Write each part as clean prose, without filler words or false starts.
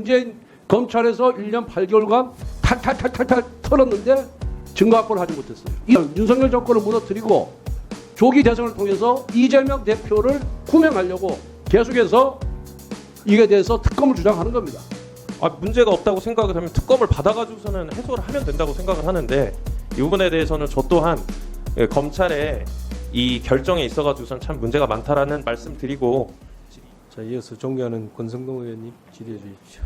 문재인 검찰에서 1년 8개월간 탈탈탈탈탈 털었는데 증거 확보를 하지 못했어요. 윤석열 정권을 무너뜨리고 조기 대선을 통해서 이재명 대표를 구명하려고 계속해서 이에 대해서 특검을 주장하는 겁니다. 문제가 없다고 생각을 하면 특검을 받아가지고서는 해소를 하면 된다고 생각을 하는데 이 부분에 대해서는 저 또한 검찰의 이 결정에 있어가지고서는 참 문제가 많다라는 말씀드리고, 자, 이어서 존경하는 권성동 의원님 질의해 주십시오.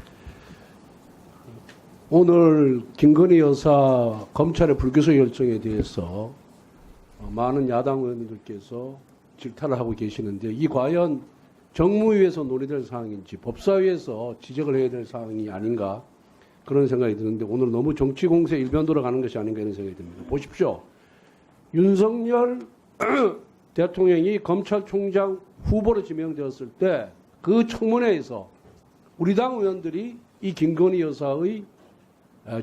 오늘 김건희 여사 검찰의 불기소 결정에 대해서 많은 야당 의원님들께서 질타를 하고 계시는데 이 과연 정무위에서 논의될 사항인지 법사위에서 지적을 해야 될 사항이 아닌가 그런 생각이 드는데 오늘 너무 정치 공세 일변도로 가는 것이 아닌가 이런 생각이 듭니다. 보십시오. 윤석열 대통령이 검찰총장 후보로 지명되었을 때 그 청문회에서 우리 당 의원들이 이 김건희 여사의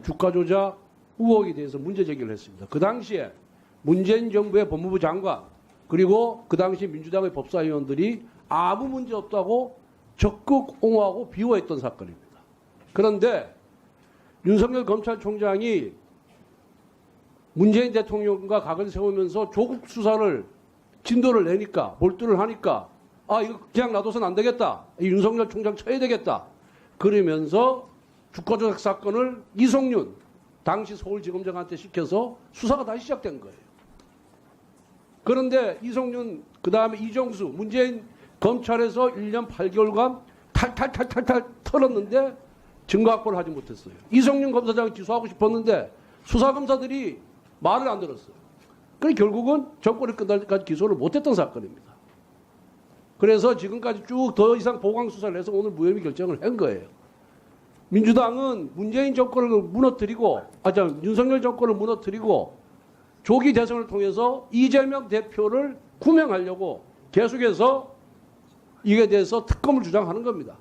주가 조작 의혹에 대해서 문제 제기를 했습니다. 그 당시에 문재인 정부의 법무부 장관 그리고 그 당시 민주당의 법사위원들이 아무 문제 없다고 적극 옹호하고 비호했던 사건입니다. 그런데 윤석열 검찰총장이 문재인 대통령과 각을 세우면서 조국 수사를 진도를 내니까 몰두를 하니까 이거 그냥 놔둬서는 안 되겠다. 윤석열 총장 쳐야 되겠다. 그러면서 주가 조작 사건을 이성윤 당시 서울지검장한테 시켜서 수사가 다시 시작된 거예요. 그런데 이성윤 그다음에 이정수 문재인 검찰에서 1년 8개월간 탈탈탈탈탈 털었는데 증거 확보를 하지 못했어요. 이성윤 검사장을 기소하고 싶었는데 수사검사들이 말을 안 들었어요. 그래서 결국은 정권이 끝날 때까지 기소를 못했던 사건입니다. 그래서 지금까지 쭉 더 이상 보강 수사를 해서 오늘 무혐의 결정을 한 거예요. 민주당은 문재인 정권을 무너뜨리고, 윤석열 정권을 무너뜨리고 조기 대선을 통해서 이재명 대표를 구명하려고 계속해서 이에 대해서 특검을 주장하는 겁니다.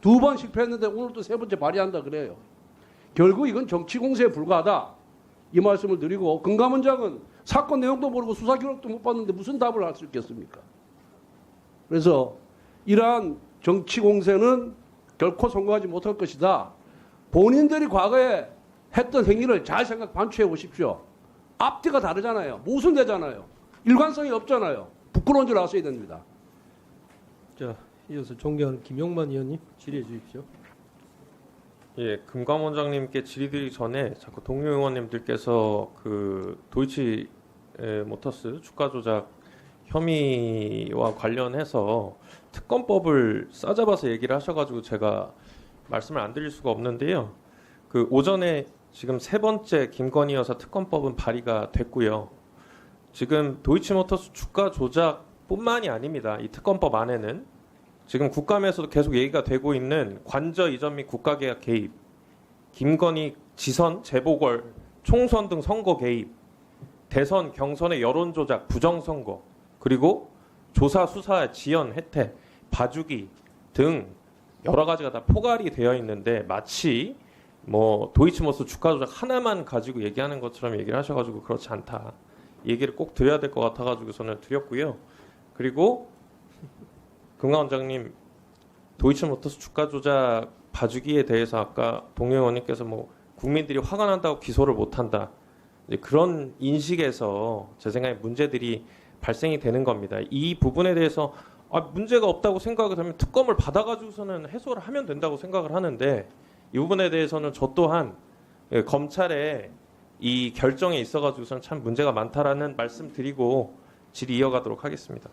2번 실패했는데 오늘 또 3번째 발의한다 그래요. 결국 이건 정치 공세에 불과하다. 이 말씀을 드리고 금감원장은 사건 내용도 모르고 수사 기록도 못 봤는데 무슨 답을 할 수 있겠습니까? 그래서 이러한 정치 공세는 결코 성공하지 못할 것이다. 본인들이 과거에 했던 행위를 잘 반추해 보십시오. 앞뒤가 다르잖아요. 모순되잖아요. 일관성이 없잖아요. 부끄러운 줄 아셔야 됩니다. 자, 이어서 존경하는 김용만 의원님 질의해 주십시오. 예, 금감원장님께 질의드리기 전에 자꾸 동료 의원님들께서 그 도이치 모터스 주가 조작 혐의와 관련해서 특검법을 싸잡아서 얘기를 하셔가지고 제가 말씀을 안 드릴 수가 없는데요. 그 오전에 지금 3번째 김건희 여사 특검법은 발의가 됐고요. 지금 도이치모터스 주가 조작뿐만이 아닙니다. 이 특검법 안에는 지금 국감에서도 계속 얘기가 되고 있는 관저 이전 및 국가개혁 개입, 김건희 지선, 재보궐, 총선 등 선거 개입, 대선, 경선의 여론 조작, 부정선거, 그리고 조사, 수사, 지연, 혜택, 봐주기 등 여러 가지가 다 포괄이 되어 있는데 마치 뭐 도이치모터스 주가 조작 하나만 가지고 얘기하는 것처럼 얘기를 하셔가지고 그렇지 않다. 얘기를 꼭 드려야 될 것 같아가지고 저는 드렸고요. 그리고 금감원장님 도이치모터스 주가 조작 봐주기에 대해서 아까 동료 의원님께서 뭐 국민들이 화가 난다고 기소를 못한다. 이제 그런 인식에서 제 생각에 문제들이 발생이 되는 겁니다. 이 부분에 대해서 문제가 없다고 생각을 하면 특검을 받아가지고서는 해소를 하면 된다고 생각을 하는데 이 부분에 대해서는 저 또한 검찰의 이 결정에 있어가지고서는 참 문제가 많다라는 말씀드리고 질의 이어가도록 하겠습니다.